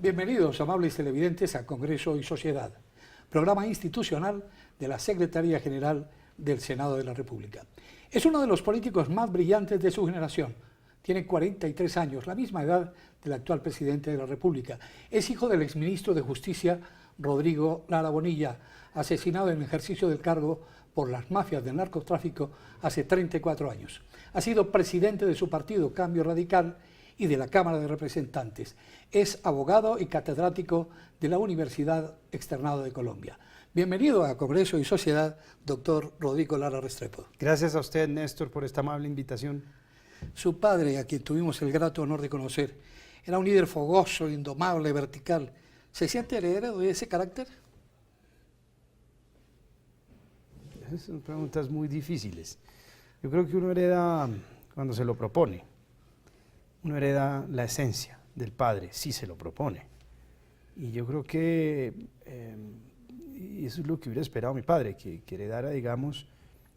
Bienvenidos, amables televidentes, a Congreso y Sociedad, programa institucional de la Secretaría General del Senado de la República. Es uno de los políticos más brillantes de su generación. Tiene 43 años, la misma edad del actual presidente de la República. Es hijo del exministro de Justicia, Rodrigo Lara Bonilla, asesinado en el ejercicio del cargo por las mafias del narcotráfico hace 34 años. Ha sido presidente de su partido, Cambio Radical, y de la Cámara de Representantes. Es abogado y catedrático de la Universidad Externado de Colombia. Bienvenido a Congreso y Sociedad, doctor Rodrigo Lara Restrepo. Gracias a usted, Néstor, por esta amable invitación. Su padre, a quien tuvimos el grato honor de conocer, era un líder fogoso, indomable, vertical. ¿Se siente heredero de ese carácter? Esas son preguntas muy difíciles. Yo creo que uno hereda cuando se lo propone. Uno hereda la esencia del padre, si se lo propone. Y yo creo que y eso es lo que hubiera esperado mi padre, que heredara, digamos,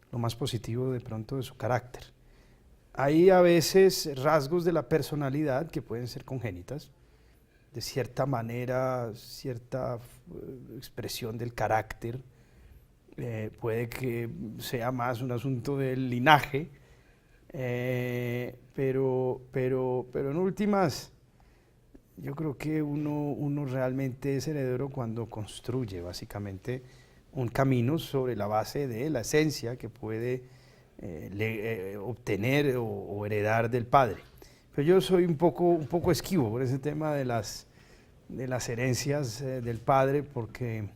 lo más positivo de pronto de su carácter. Hay a veces rasgos de la personalidad que pueden ser congénitas, de cierta manera, cierta expresión del carácter, puede que sea más un asunto del linaje, pero en últimas, yo creo que uno realmente es heredero cuando construye básicamente un camino sobre la base de la esencia que puede obtener o heredar del padre. Pero yo soy un poco esquivo por ese tema de las herencias del padre, porque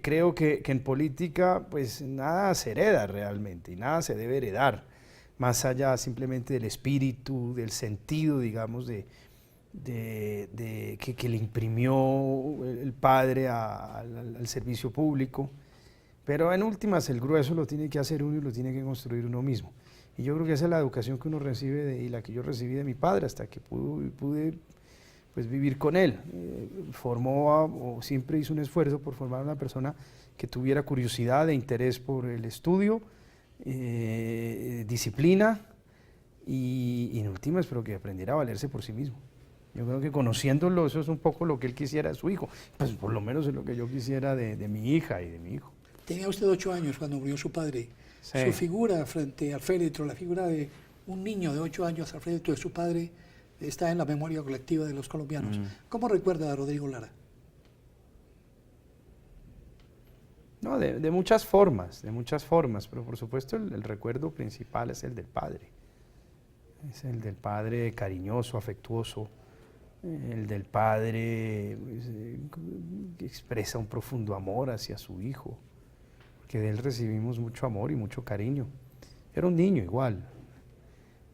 creo que en política pues nada se hereda realmente y nada se debe heredar, más allá simplemente del espíritu, del sentido, digamos, que le imprimió el padre al servicio público. Pero en últimas el grueso lo tiene que hacer uno y lo tiene que construir uno mismo. Y yo creo que esa es la educación que uno recibe y la que yo recibí de mi padre hasta que pude pues, vivir con él. Siempre hizo un esfuerzo por formar a una persona que tuviera curiosidad e interés por el estudio, disciplina y en últimas, pero que aprendiera a valerse por sí mismo. Yo creo que conociéndolo, eso es un poco lo que él quisiera de su hijo, pues por lo menos es lo que yo quisiera de mi hija y de mi hijo. Tenía usted 8 años cuando murió su padre. Sí. Su figura frente al féretro, la figura de un niño de 8 años al féretro de su padre, está en la memoria colectiva de los colombianos. ¿Cómo recuerda a Rodrigo Lara? No, de muchas formas, pero por supuesto el recuerdo principal es el del padre. Es el del padre cariñoso, afectuoso, el del padre que expresa un profundo amor hacia su hijo, porque de él recibimos mucho amor y mucho cariño. Era un niño igual,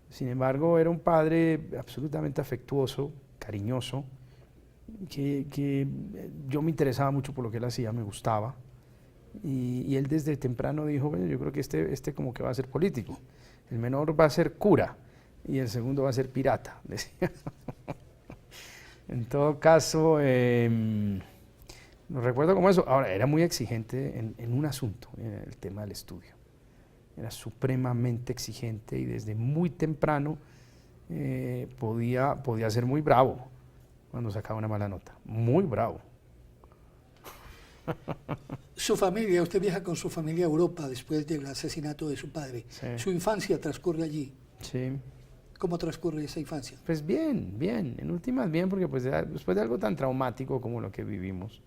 sin embargo era un padre absolutamente afectuoso, cariñoso, que yo me interesaba mucho por lo que él hacía, me gustaba, y él desde temprano dijo, bueno, yo creo que este como que va a ser político, el menor va a ser cura y el segundo va a ser pirata, decía. En todo caso, lo recuerdo como eso. Ahora, era muy exigente en un asunto, en el tema del estudio. Era supremamente exigente y desde muy temprano podía ser muy bravo cuando sacaba una mala nota. Muy bravo. Su familia, usted viaja con su familia a Europa después del asesinato de su padre. Sí. Su infancia transcurre allí. Sí. ¿Cómo transcurre esa infancia? Pues bien, en últimas bien, porque pues después de algo tan traumático como lo que vivimos,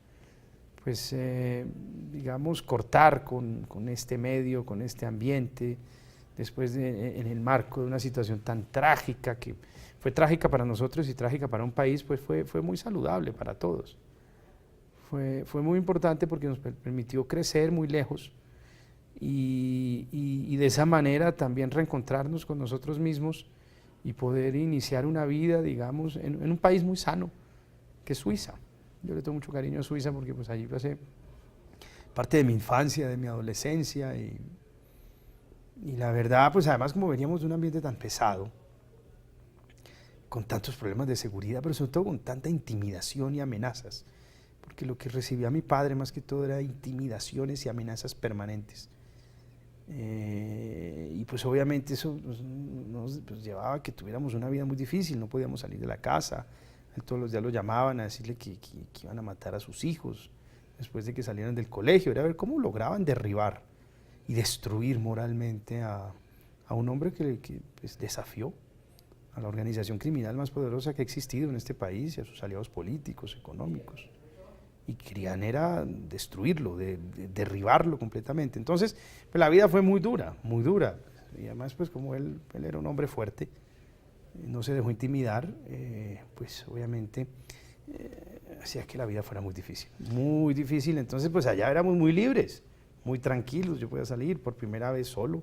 pues digamos cortar con este medio, con este ambiente, después en el marco de una situación tan trágica, que fue trágica para nosotros y trágica para un país, pues fue muy saludable para todos. Fue muy importante porque nos permitió crecer muy lejos y de esa manera también reencontrarnos con nosotros mismos y poder iniciar una vida, digamos, en un país muy sano, que es Suiza. Yo le tengo mucho cariño a Suiza porque pues allí pasé parte de mi infancia, de mi adolescencia y la verdad, pues además como veníamos de un ambiente tan pesado, con tantos problemas de seguridad, pero sobre todo con tanta intimidación y amenazas, porque lo que recibía mi padre más que todo era intimidaciones y amenazas permanentes. Y pues obviamente eso nos llevaba a que tuviéramos una vida muy difícil, no podíamos salir de la casa, Él todos los días lo llamaban a decirle que iban a matar a sus hijos después de que salieran del colegio. Era ver cómo lograban derribar y destruir moralmente a un hombre que pues, desafió a la organización criminal más poderosa que ha existido en este país y a sus aliados políticos, económicos. Y querían era destruirlo, derribarlo completamente. Entonces, pues, la vida fue muy dura, muy dura. Y además, pues como él era un hombre fuerte, no se dejó intimidar, pues obviamente hacía que la vida fuera muy difícil. Muy difícil, entonces pues allá éramos muy libres, muy tranquilos. Yo podía salir por primera vez solo,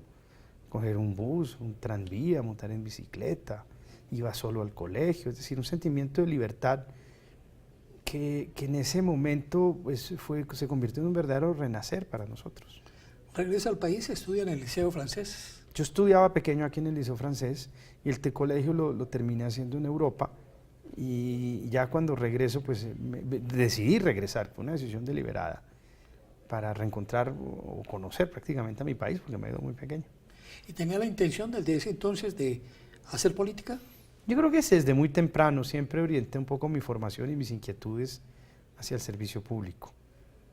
coger un bus, un tranvía, montar en bicicleta, iba solo al colegio, es decir, un sentimiento de libertad que en ese momento pues, se convirtió en un verdadero renacer para nosotros. ¿Regresa al país, estudia en el Liceo Francés? Yo estudiaba pequeño aquí en el Liceo Francés y el colegio lo terminé haciendo en Europa, y ya cuando regreso pues decidí regresar, fue una decisión deliberada para reencontrar o conocer prácticamente a mi país porque me he ido muy pequeño. ¿Y tenía la intención desde ese entonces de hacer política? Yo creo que desde muy temprano siempre orienté un poco mi formación y mis inquietudes hacia el servicio público.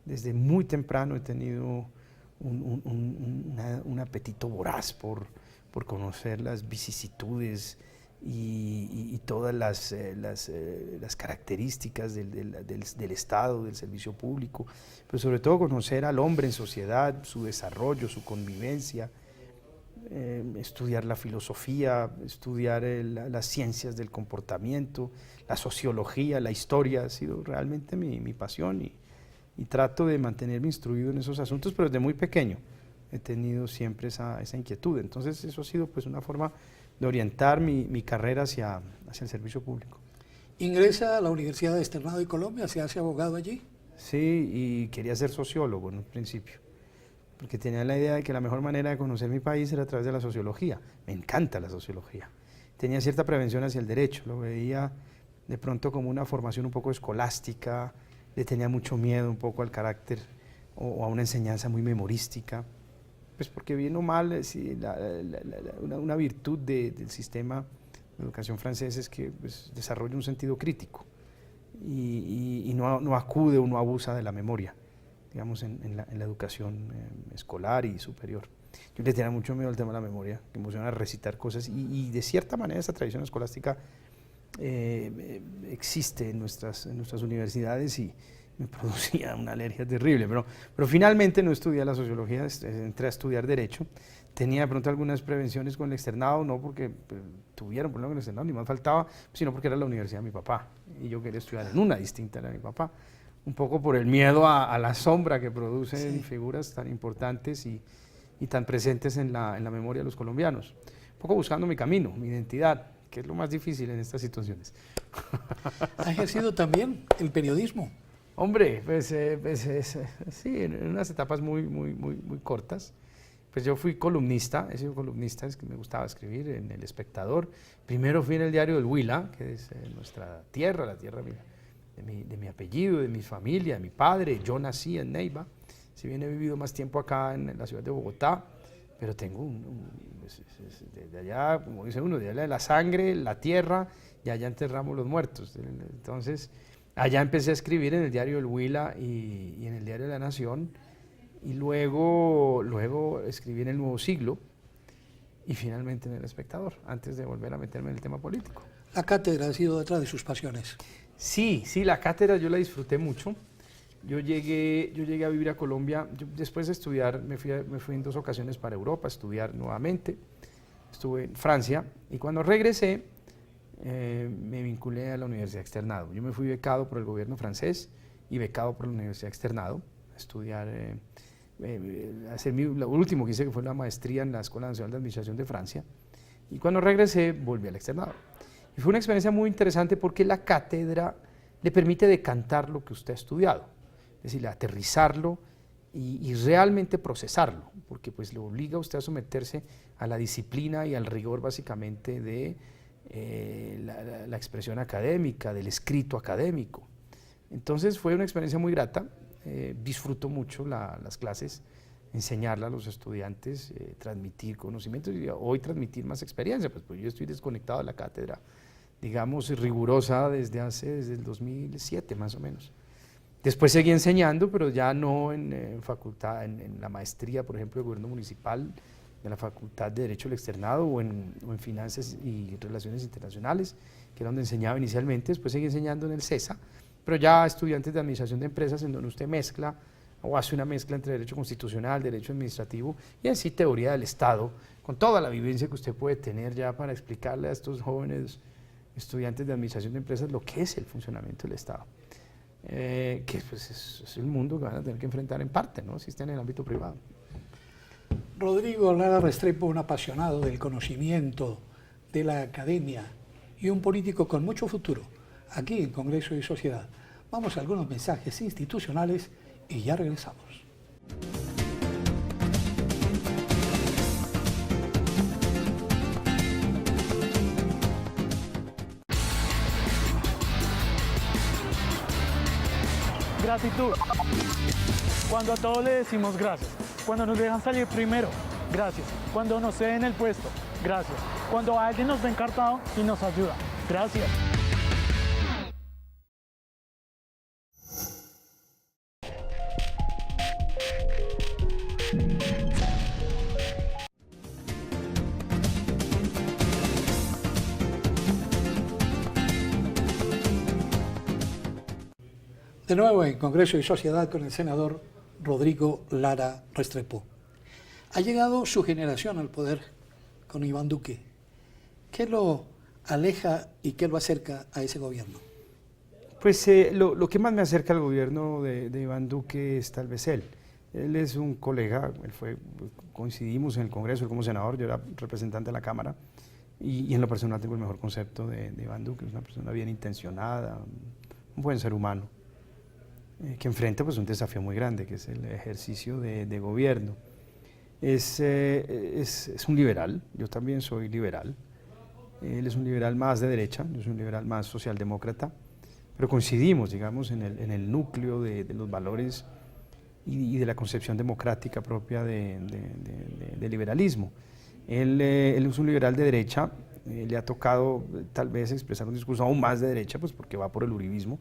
Desde muy temprano he tenido un apetito voraz por conocer las vicisitudes y todas las características del Estado, del servicio público, pero sobre todo conocer al hombre en sociedad, su desarrollo, su convivencia, estudiar la filosofía, estudiar las ciencias del comportamiento, la sociología, la historia. Ha sido realmente mi pasión y trato de mantenerme instruido en esos asuntos, pero desde muy pequeño he tenido siempre esa inquietud. Entonces eso ha sido pues una forma de orientar mi carrera hacia el servicio público. ¿Ingresa a la Universidad de Externado de Colombia, se hace abogado allí? Sí, y quería ser sociólogo en un principio, porque tenía la idea de que la mejor manera de conocer mi país era a través de la sociología. Me encanta la sociología. Tenía cierta prevención hacia el derecho, lo veía de pronto como una formación un poco escolástica, le tenía mucho miedo un poco al carácter o a una enseñanza muy memorística, pues porque bien o mal una virtud del sistema de educación francés es que pues, desarrolla un sentido crítico y no acude o no abusa de la memoria, digamos, en la educación escolar y superior. Yo le tenía mucho miedo al tema de la memoria, que me emociona recitar cosas y de cierta manera esa tradición escolástica existe en nuestras universidades y me producía una alergia terrible, pero finalmente no estudié la sociología, entré a estudiar Derecho. Tenía de pronto algunas prevenciones con el externado, no porque tuvieron problemas con el externado, ni más faltaba, sino porque era la universidad de mi papá y yo quería estudiar en una distinta a la de mi papá, un poco por el miedo a la sombra que producen figuras tan importantes y tan presentes en la memoria de los colombianos, un poco buscando mi camino, mi identidad, que es lo más difícil en estas situaciones. ¿Ha ejercido también el periodismo? Hombre, pues sí, en unas etapas muy cortas. Pues yo fui columnista, he sido columnista, es que me gustaba escribir en El Espectador. Primero fui en el diario del Huila, que es nuestra tierra, la tierra de mi apellido, de mi familia, de mi padre. Yo nací en Neiva, si bien he vivido más tiempo acá en la ciudad de Bogotá, pero tengo de allá, como dice uno, de allá de la sangre, la tierra, y allá enterramos los muertos. Entonces, allá empecé a escribir en el diario El Huila y en el diario de La Nación, y luego escribí en El Nuevo Siglo y finalmente en El Espectador, antes de volver a meterme en el tema político. ¿La cátedra ha sido otra de sus pasiones? Sí, la cátedra yo la disfruté mucho. Yo llegué a vivir a Colombia, después de estudiar me fui en 2 ocasiones para Europa a estudiar nuevamente. Estuve en Francia y cuando regresé me vinculé a la Universidad Externado. Yo me fui becado por el gobierno francés y becado por la Universidad Externado a estudiar, hacer lo último que hice, que fue la maestría en la Escuela Nacional de Administración de Francia, y cuando regresé volví al Externado. Y fue una experiencia muy interesante porque la cátedra le permite decantar lo que usted ha estudiado, es decir, aterrizarlo y realmente procesarlo, porque pues le obliga a usted a someterse a la disciplina y al rigor básicamente de la expresión académica, del escrito académico. Entonces fue una experiencia muy grata, disfruto mucho las clases, enseñarle a los estudiantes, transmitir conocimientos y hoy transmitir más experiencia, pues yo estoy desconectado de la cátedra digamos, rigurosa desde el 2007 más o menos. Después seguí enseñando, pero ya no en facultad, en la maestría, por ejemplo, de Gobierno Municipal, de la Facultad de Derecho del Externado o en Finanzas y Relaciones Internacionales, que era donde enseñaba inicialmente. Después seguí enseñando en el CESA, pero ya estudiantes de Administración de Empresas, en donde usted mezcla o hace una mezcla entre Derecho Constitucional, Derecho Administrativo y en sí Teoría del Estado, con toda la vivencia que usted puede tener ya para explicarle a estos jóvenes estudiantes de Administración de Empresas lo que es el funcionamiento del Estado. Que pues es el mundo que van a tener que enfrentar en parte, ¿no? Si están en el ámbito privado. Rodrigo Lara Restrepo, un apasionado del conocimiento, de la academia y un político con mucho futuro, aquí en Congreso y Sociedad. Vamos a algunos mensajes institucionales y ya regresamos. Gratitud. Cuando a todos le decimos gracias. Cuando nos dejan salir primero, gracias. Cuando nos ceden el puesto, gracias. Cuando alguien nos ve encartado y nos ayuda, gracias. De nuevo en Congreso y Sociedad con el senador Rodrigo Lara Restrepo. Ha llegado su generación al poder con Iván Duque. ¿Qué lo aleja y qué lo acerca a ese gobierno? Pues lo que más me acerca al gobierno de Iván Duque es tal vez él. Él es un colega, coincidimos en el Congreso, él como senador, yo era representante de la Cámara, y en lo personal tengo el mejor concepto de Iván Duque. Es una persona bien intencionada, un buen ser humano, que enfrenta pues un desafío muy grande, que es el ejercicio de gobierno. Es un liberal, yo también soy liberal. Él es un liberal más de derecha, yo soy un liberal más socialdemócrata, pero coincidimos, digamos, en el núcleo de los valores y de la concepción democrática propia del liberalismo. Él es un liberal de derecha, le ha tocado tal vez expresar un discurso aún más de derecha, pues porque va por el uribismo,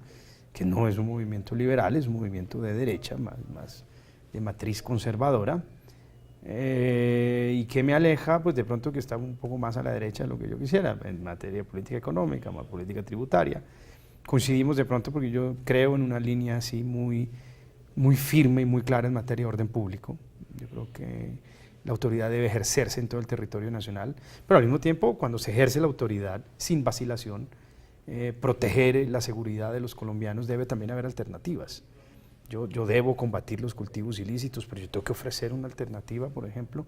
que no es un movimiento liberal, es un movimiento de derecha, más de matriz conservadora, y que me aleja, pues de pronto que está un poco más a la derecha de lo que yo quisiera, en materia de política económica, más política tributaria. Coincidimos de pronto porque yo creo en una línea así muy firme y muy clara en materia de orden público. Yo creo que la autoridad debe ejercerse en todo el territorio nacional, pero al mismo tiempo, cuando se ejerce la autoridad sin vacilación, proteger la seguridad de los colombianos, debe también haber alternativas. Yo debo combatir los cultivos ilícitos, pero yo tengo que ofrecer una alternativa, por ejemplo,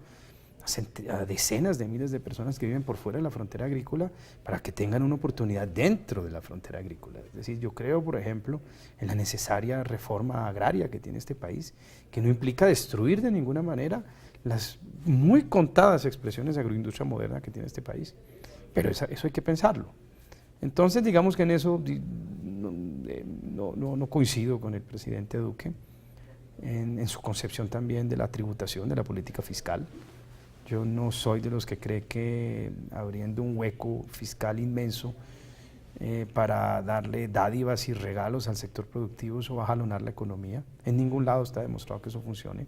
a decenas de miles de personas que viven por fuera de la frontera agrícola para que tengan una oportunidad dentro de la frontera agrícola. Es decir, yo creo, por ejemplo, en la necesaria reforma agraria que tiene este país, que no implica destruir de ninguna manera las muy contadas expresiones de agroindustria moderna que tiene este país, pero eso hay que pensarlo. Entonces, digamos que en eso no coincido con el presidente Duque, en su concepción también de la tributación, de la política fiscal. Yo no soy de los que cree que abriendo un hueco fiscal inmenso para darle dádivas y regalos al sector productivo, eso va a jalonar la economía. En ningún lado está demostrado que eso funcione.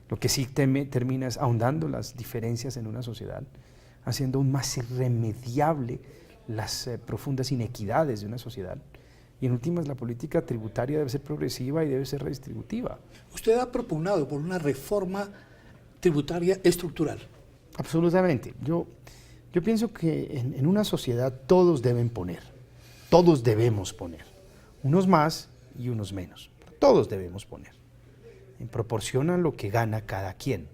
Lo que sí termina es ahondando las diferencias en una sociedad, haciendo aún más irremediable las profundas inequidades de una sociedad. Y en últimas, la política tributaria debe ser progresiva y debe ser redistributiva. Usted ha propugnado por una reforma tributaria estructural. Absolutamente. Yo pienso que en una sociedad todos deben poner, todos debemos poner, unos más y unos menos, pero todos debemos poner, en proporción a lo que gana cada quien.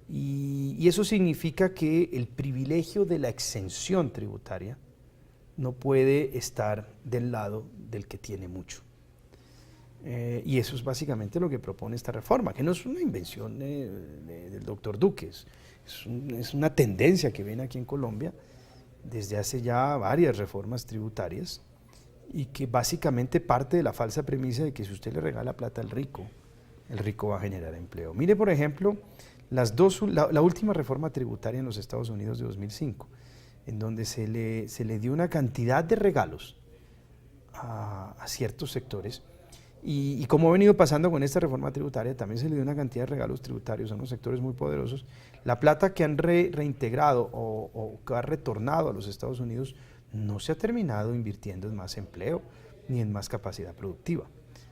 Y eso significa que el privilegio de la exención tributaria no puede estar del lado del que tiene mucho. Y eso es básicamente lo que propone esta reforma, que no es una invención del doctor Duque, es una tendencia que viene aquí en Colombia desde hace ya varias reformas tributarias y que básicamente parte de la falsa premisa de que si usted le regala plata al rico, el rico va a generar empleo. Mire, por ejemplo, la última reforma tributaria en los Estados Unidos de 2005. en donde se le dio una cantidad de regalos a ciertos sectores, y como ha venido pasando con esta reforma tributaria, también se le dio una cantidad de regalos tributarios a unos sectores muy poderosos. La plata que han reintegrado o que ha retornado a los Estados Unidos no se ha terminado invirtiendo en más empleo ni en más capacidad productiva.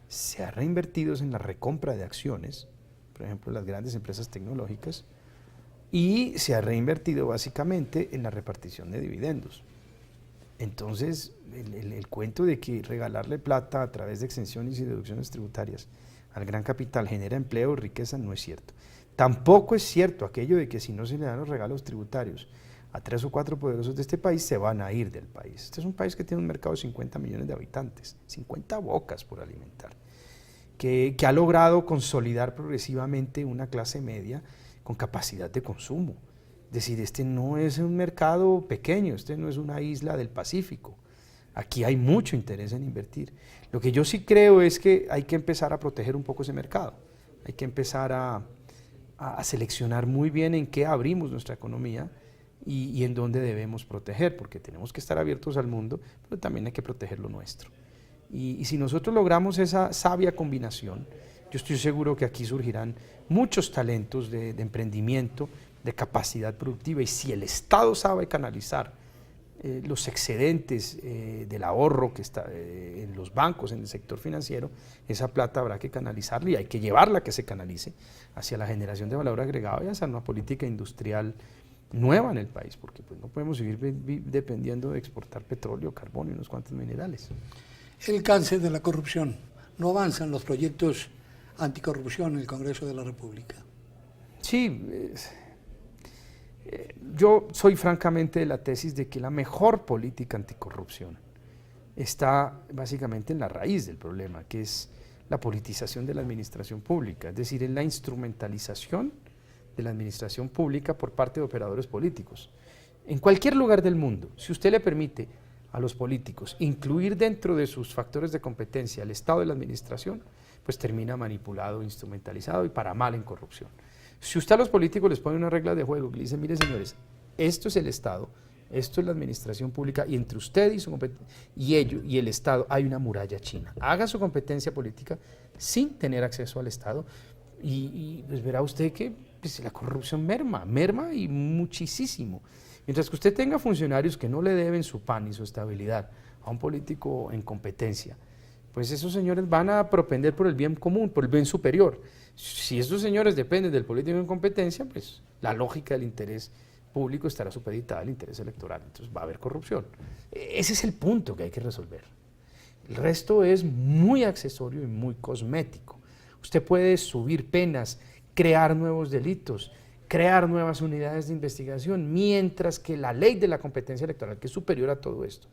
Se ha reinvertido en la recompra de acciones, por ejemplo, las grandes empresas tecnológicas, y se ha reinvertido básicamente en la repartición de dividendos. Entonces, el cuento de que regalarle plata a través de exenciones y deducciones tributarias al gran capital genera empleo y riqueza no es cierto. Tampoco es cierto aquello de que si no se le dan los regalos tributarios a 3 o 4 poderosos de este país, se van a ir del país. Este es un país que tiene un mercado de 50 millones de habitantes, 50 bocas por alimentar, que ha logrado consolidar progresivamente una clase media con capacidad de consumo. Es decir, este no es un mercado pequeño, este no es una isla del Pacífico. Aquí hay mucho interés en invertir. Lo que yo sí creo es que hay que empezar a proteger un poco ese mercado. Hay que empezar a seleccionar muy bien en qué abrimos nuestra economía y en dónde debemos proteger, porque tenemos que estar abiertos al mundo, pero también hay que proteger lo nuestro. Y si nosotros logramos esa sabia combinación, yo estoy seguro que aquí surgirán muchos talentos de emprendimiento, de capacidad productiva, y si el Estado sabe canalizar los excedentes del ahorro que está en los bancos, en el sector financiero, esa plata habrá que canalizarla y hay que llevarla a que se canalice hacia la generación de valor agregado y hacia una política industrial nueva en el país, porque pues no podemos seguir dependiendo de exportar petróleo, carbón y unos cuantos minerales. El cáncer de la corrupción. No avanzan los proyectos anticorrupción en el Congreso de la República. Sí, yo soy francamente de la tesis de que la mejor política anticorrupción está básicamente en la raíz del problema, que es la politización de la administración pública, es decir, en la instrumentalización de la administración pública por parte de operadores políticos. En cualquier lugar del mundo, si usted le permite a los políticos incluir dentro de sus factores de competencia el Estado de la administración, pues termina manipulado, instrumentalizado y para mal en corrupción. Si usted a los políticos les pone una regla de juego que le dice, mire señores, esto es el Estado, esto es la administración pública, y entre usted y ellos y el Estado hay una muralla china. Haga su competencia política sin tener acceso al Estado y pues verá usted que pues, la corrupción merma y muchísimo. Mientras que usted tenga funcionarios que no le deben su pan y su estabilidad a un político en competencia, pues esos señores van a propender por el bien común, por el bien superior. Si estos señores dependen del político en competencia, pues la lógica del interés público estará supeditada al interés electoral, entonces va a haber corrupción. Ese es el punto que hay que resolver. El resto es muy accesorio y muy cosmético. Usted puede subir penas, crear nuevos delitos, crear nuevas unidades de investigación, mientras que la ley de la competencia electoral, que es superior a todo esto,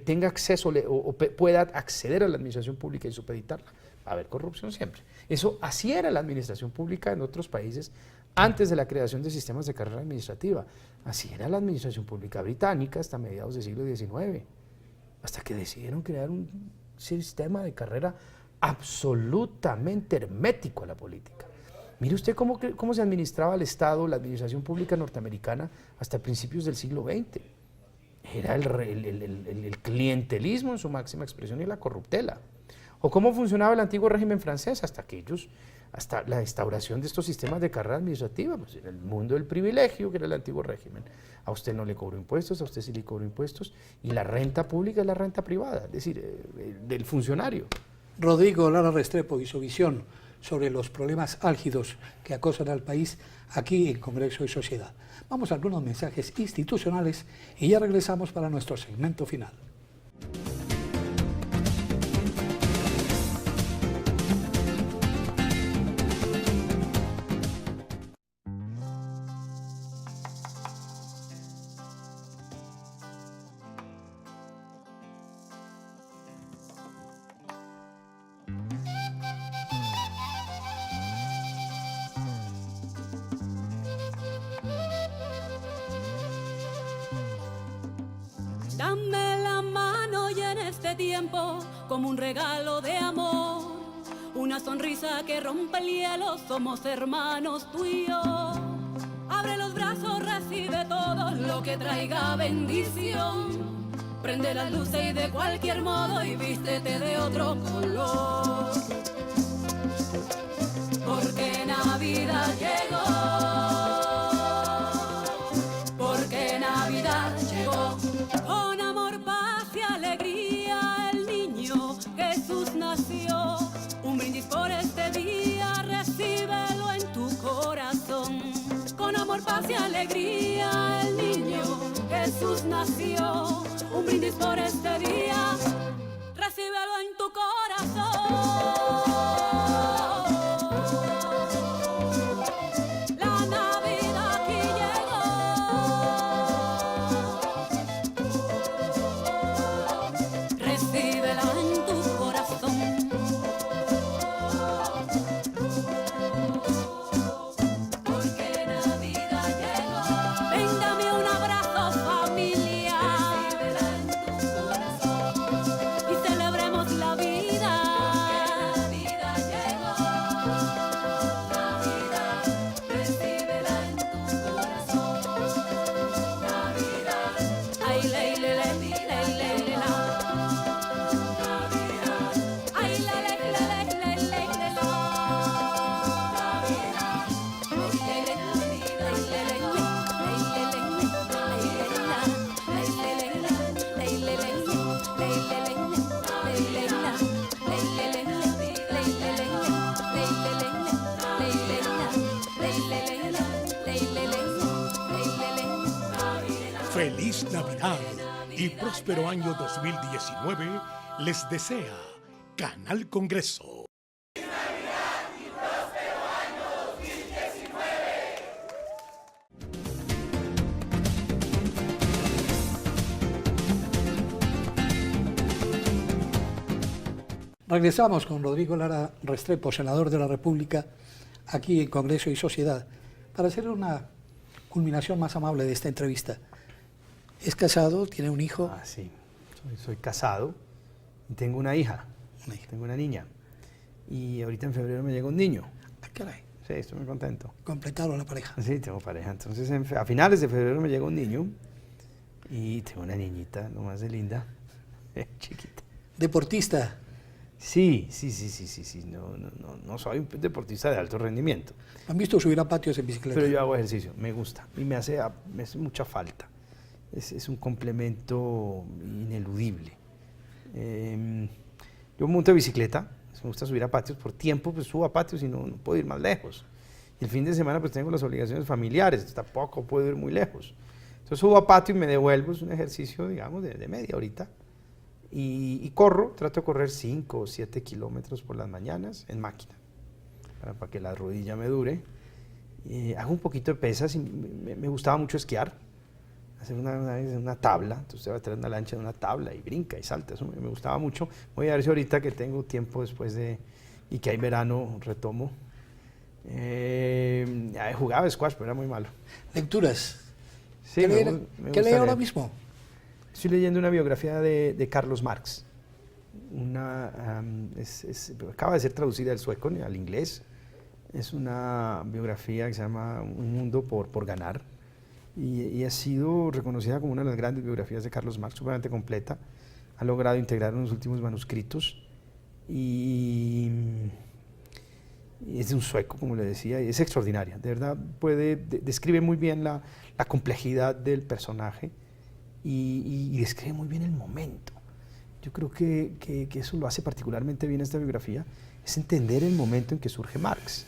tenga acceso o pueda acceder a la administración pública y supeditarla. Va a haber corrupción siempre. Eso así era la administración pública en otros países antes de la creación de sistemas de carrera administrativa. Así era la administración pública británica hasta mediados del siglo XIX, hasta que decidieron crear un sistema de carrera absolutamente hermético a la política. Mire usted cómo se administraba el Estado, la administración pública norteamericana hasta principios del siglo XX. Era el clientelismo en su máxima expresión y la corruptela. O cómo funcionaba el antiguo régimen francés hasta la instauración de estos sistemas de carrera administrativa, pues en el mundo del privilegio, que era el antiguo régimen. A usted no le cobró impuestos, a usted sí le cobró impuestos, y la renta pública es la renta privada, es decir, del funcionario. Rodrigo Lara Restrepo y su visión sobre los problemas álgidos que acosan al país aquí en Congreso y Sociedad. Vamos a algunos mensajes institucionales y ya regresamos para nuestro segmento final. Dame la mano y en este tiempo, como un regalo de amor, una sonrisa que rompe el hielo, somos hermanos tú y yo. Abre los brazos, recibe todo lo que traiga bendición. Prende las luces y de cualquier modo y vístete de otro color. Porque Navidad llegó. Porque Navidad llegó. Con amor, paz y alegría el niño Jesús nació. Un brindis por este día, recíbelo en tu corazón. Con amor, paz y alegría el niño Jesús nació. Un brindis por este día, recíbelo en tu corazón. La Navidad aquí llegó. Recíbela en tu corazón. Porque Navidad llegó. Ven, dame un abrazo, familia. Recíbela en tu corazón. Y celebremos la vida. Porque Navidad llegó. Navidad, recíbela en tu corazón. Navidad, ay, ley, ley, ley, ley, ley, ley, la. Navidad, ay, ley, ley, ley, ley, ley, ley, la. Feliz Navidad y próspero año 2019 les desea Canal Congreso. Regresamos con Rodrigo Lara Restrepo, senador de la República, aquí en Congreso y Sociedad, para hacer una culminación más amable de esta entrevista. Es casado, tiene un hijo. Ah, sí, soy casado y tengo una hija, tengo una niña. Y ahorita en febrero me llega un niño. Ah, caray. Sí, estoy muy contento. Completaron la pareja. Sí, tengo pareja. Entonces a finales de febrero me llega un niño y tengo una niñita, lo más de linda, chiquita. Deportista. Sí. No soy un deportista de alto rendimiento. ¿Han visto subir a patios en bicicleta? Pero yo hago ejercicio, me gusta y me hace mucha falta. Es un complemento ineludible. Yo monto bicicleta, me gusta subir a patios, por tiempo pues subo a patios y no puedo ir más lejos. Y el fin de semana pues tengo las obligaciones familiares, tampoco puedo ir muy lejos. Entonces subo a patio y me devuelvo, es un ejercicio digamos de media horita. Y corro, trato de correr 5 o 7 kilómetros por las mañanas en máquina, para que la rodilla me dure. Hago un poquito de pesas y me gustaba mucho esquiar, hacer una tabla, entonces usted va a traer una lancha en una tabla y brinca y salta, eso me gustaba mucho. Voy a ver si ahorita que tengo tiempo después y que hay verano, retomo. Jugaba squash, pero era muy malo. ¿Lecturas? Sí, ¿Qué lee ahora mismo? Estoy leyendo una biografía de Carlos Marx. Acaba de ser traducida del sueco al inglés. Es una biografía que se llama Un mundo por ganar. Y ha sido reconocida como una de las grandes biografías de Carlos Marx, sumamente completa. Ha logrado integrar en los últimos manuscritos. Y es de un sueco, como le decía, y es extraordinaria. De verdad, describe muy bien la complejidad del personaje. Y describe muy bien el momento. Yo creo que eso lo hace particularmente bien esta biografía, es entender el momento en que surge Marx.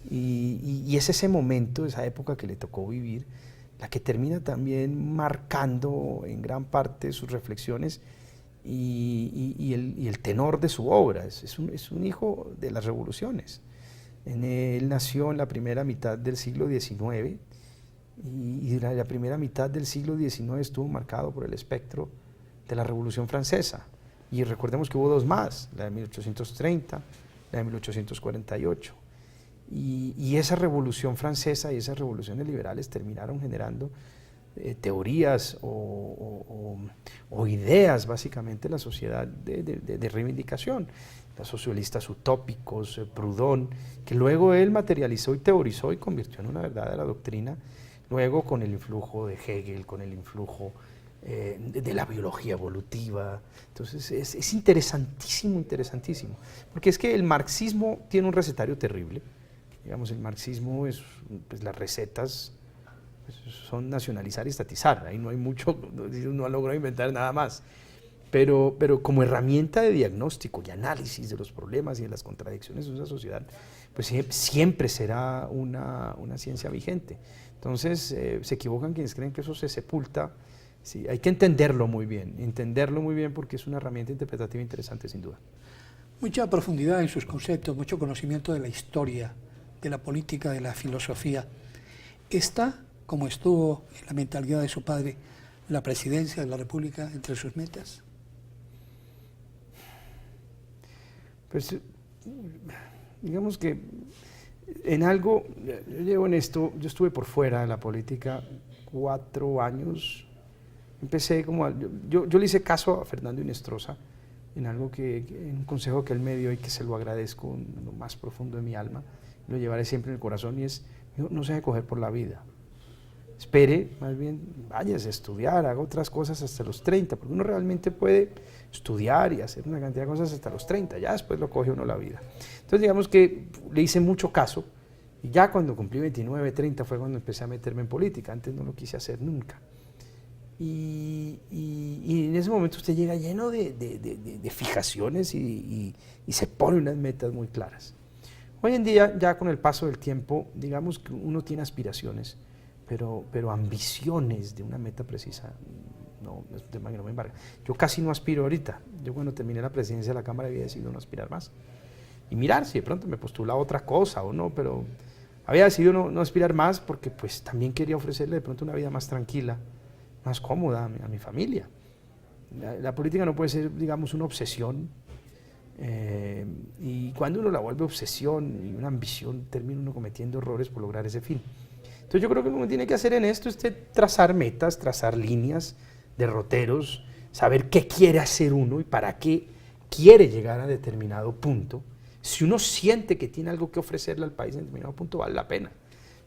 Y es ese momento, esa época que le tocó vivir, la que termina también marcando en gran parte sus reflexiones y el tenor de su obra. Es un hijo de las revoluciones. Él nació en la primera mitad del siglo XIX, y la primera mitad del siglo XIX estuvo marcado por el espectro de la Revolución Francesa. Y recordemos que hubo dos más, la de 1830, la de 1848. Y esa Revolución Francesa y esas revoluciones liberales terminaron generando teorías o ideas, básicamente, la sociedad de reivindicación. Los socialistas utópicos, Proudhon, que luego él materializó y teorizó y convirtió en una verdadera doctrina, luego con el influjo de Hegel, con el influjo de la biología evolutiva. Entonces es interesantísimo, interesantísimo, porque es que el marxismo tiene un recetario terrible. Digamos, el marxismo es, pues, las recetas son nacionalizar y estatizar, ahí no hay mucho, no ha logrado inventar nada más, pero como herramienta de diagnóstico y análisis de los problemas y de las contradicciones de una sociedad, pues siempre será una ciencia vigente. Entonces se equivocan quienes creen que eso se sepulta. Sí, hay que entenderlo muy bien porque es una herramienta interpretativa interesante, sin duda. Mucha profundidad en sus conceptos, mucho conocimiento de la historia, de la política, de la filosofía. ¿Está, como estuvo en la mentalidad de su padre, la presidencia de la República entre sus metas? Pues digamos que en algo, yo llevo en esto, yo estuve por fuera de la política 4 años, empecé como, yo le hice caso a Fernando Inestrosa en algo en un consejo que él me dio y que se lo agradezco en lo más profundo de mi alma, lo llevaré siempre en el corazón, y es, no se deje coger por la vida. Espere, más bien, váyase a estudiar, haga otras cosas hasta los 30, porque uno realmente puede estudiar y hacer una cantidad de cosas hasta los 30, ya después lo coge uno la vida. Entonces digamos que le hice mucho caso, y ya cuando cumplí 29, 30 fue cuando empecé a meterme en política, antes no lo quise hacer nunca. Y en ese momento usted llega lleno de fijaciones y se pone unas metas muy claras. Hoy en día, ya con el paso del tiempo, digamos que uno tiene aspiraciones, pero ambiciones de una meta precisa, no, es un tema que no me embarga. Yo casi no aspiro ahorita. Yo cuando terminé la presidencia de la Cámara había decidido no aspirar más. Y mirar si de pronto me postulaba otra cosa o no, pero había decidido no aspirar más porque pues también quería ofrecerle de pronto una vida más tranquila, más cómoda a mi familia. La política no puede ser, digamos, una obsesión, y cuando uno la vuelve obsesión y una ambición, termina uno cometiendo errores por lograr ese fin. Entonces yo creo que lo que uno tiene que hacer en esto es trazar metas, trazar líneas, derroteros, saber qué quiere hacer uno y para qué quiere llegar a determinado punto. Si uno siente que tiene algo que ofrecerle al país en determinado punto, vale la pena.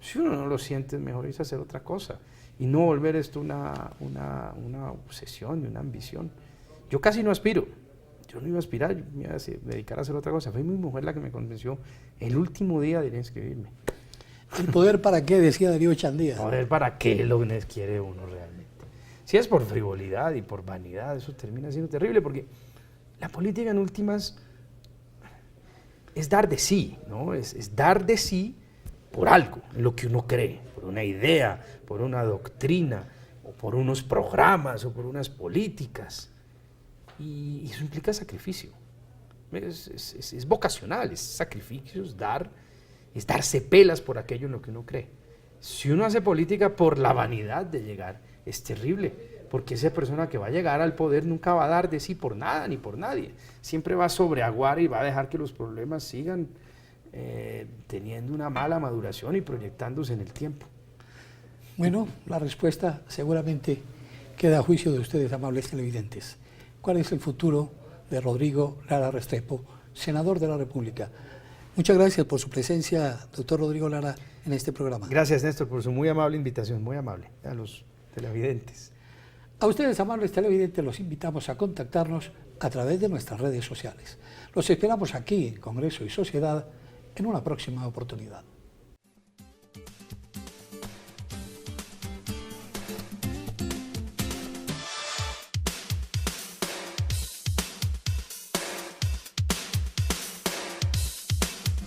Si uno no lo siente, es mejor irse a hacer otra cosa y no volver esto una obsesión y una ambición. Yo casi no aspiro, yo no iba a aspirar, yo me iba a dedicar a hacer otra cosa. Fue mi mujer la que me convenció el último día de ir a inscribirme. ¿El poder para qué? Decía Darío Chandía. ¿Poder para qué lo que quiere uno realmente? Si es por frivolidad y por vanidad, eso termina siendo terrible, porque la política en últimas es dar de sí, ¿no? Es dar de sí por algo, en lo que uno cree, por una idea, por una doctrina, o por unos programas, o por unas políticas. Y eso implica sacrificio. Es vocacional, es sacrificio, es darse pelas por aquello en lo que uno cree. Si uno hace política por la vanidad de llegar, es terrible, porque esa persona que va a llegar al poder nunca va a dar de sí por nada ni por nadie. Siempre va a sobreaguar y va a dejar que los problemas sigan teniendo una mala maduración y proyectándose en el tiempo. Bueno, la respuesta seguramente queda a juicio de ustedes, amables televidentes. ¿Cuál es el futuro de Rodrigo Lara Restrepo, senador de la República? Muchas gracias por su presencia, doctor Rodrigo Lara, en este programa. Gracias, Néstor, por su muy amable invitación, muy amable a los televidentes. A ustedes, amables televidentes, los invitamos a contactarnos a través de nuestras redes sociales. Los esperamos aquí en Congreso y Sociedad en una próxima oportunidad.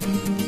Thank you.